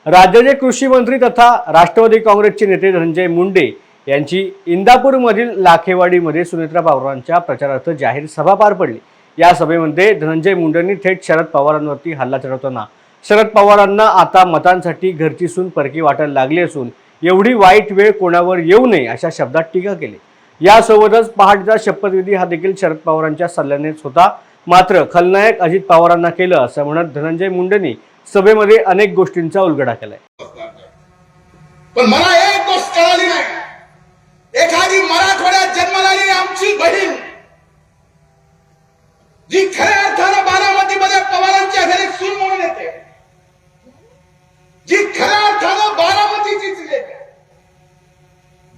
राज्याचे कृषी मंत्री तथा राष्ट्रवादी काँग्रेसचे नेते धनंजय मुंडे यांची इंदापूरमधील लाखेवाडीमध्ये सुनेत्रा पवारांच्या प्रचारार्थ जाहीर सभा पार पडली। या सभेमध्ये धनंजय मुंडेंनी थेट शरद पवारांवरती हल्ला चढवताना शरद पवारांना आता मतांसाठी घरची सून परकी वाटायला लागली असून एवढी वाईट वेळ कोणावर येऊ नये अशा शब्दात टीका केली। यासोबतच पहाटेचा शपथविधी हा देखील शरद पवारांच्या सल्ल्यानेच होता, मात्र खलनायक अजित पवारांना केलं असं म्हणत धनंजय मुंडेंनी सभेमध्ये अनेक गोष्टींचा उलगडा केलाय। पण मला एक गोष्ट कळाली नाही, एखादी मराठवाड्यात जन्मलेली आमची बहीण जी खऱ्या अर्थानं बारामतीमध्ये पवारांच्या घरी सून म्हणून येते, जी खऱ्या अर्थानं बारामतीचीच लेक,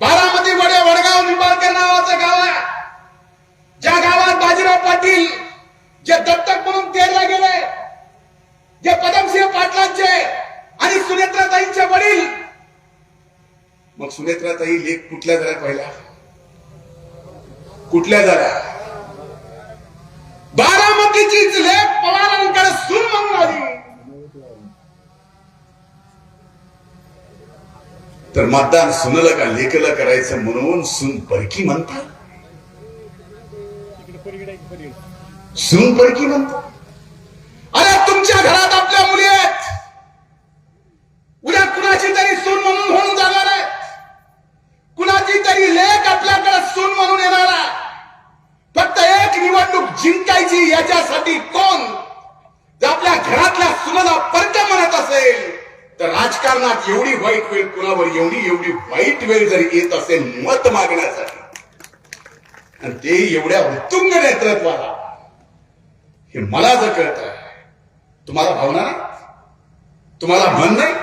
बारामतीमध्ये वडगाव निंबाळकर नावाचं गाव आहे, ज्या गावात बाजीराव पाटील जे दत्तक म्हणून तेरला गेले, जे पदमसिंह पाटलांचे आणि सुनेत्राताईंचे वडील। मग सुनेत्राताई लेख कुठल्या झाल्या, पहिल्या कुठल्या झाल्या? बारामतीचीच लेख पवारांकडे सून म्हणून आली। तर मतदान सुनलं का लेखलं करायचं म्हणून सून परकी म्हणतात, सून परकी म्हणतात। अरे तुमच्या घरात आपल्या मुली आहेत, उद्या कुणाची तरी सून म्हणून होऊन जाणार आहे, कुणाची तरी लेक आपल्याकडे सून म्हणून येणार आहे। फक्त एक निवडणूक जिंकायची याच्यासाठी कोण जर आपल्या घरातल्या सुनेला परक्या म्हणत असेल तर राजकारणात एवढी वाईट वेळ कुणावर एवढी वाईट वेळ जरी येत असेल मत मागण्यासाठी, आणि ते एवढ्या उत्तुंग नेतृत्वाला, हे मला जर कळत आहे, तुम्हाला भावना नाही, तुम्हाला मन नाही,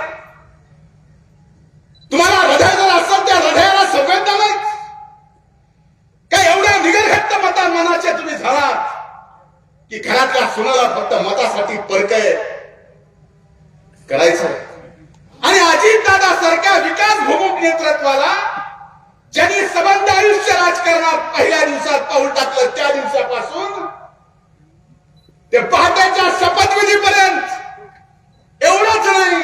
तुम्हाला हृदय जर असेल त्या हृदयाला संवेदना नाही काय? एवढ्या निगरघट्ट मता मनाचे तुम्ही झालात की घरातल्या सुनाला फक्त मतासाठी परकय करायचं। आणि अजितदादा सारख्या विकास भूमुख नेतृत्वाला ज्यांनी सबंध आयुष्य राजकारणात पहिल्या दिवसात पाऊल टाकलं, त्या दिवसापासून ते पहाटेच्या शपथविधीपर्यंत एवढंच नाही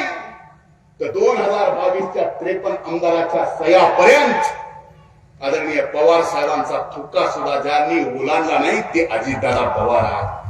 तर 2022च्या 53 आमदाराच्या सह्यापर्यंत आदरणीय पवार साहेबांचा थुक्का सुद्धा ज्यांनी ओलांडला नाही ते अजितदादा पवार आहेत।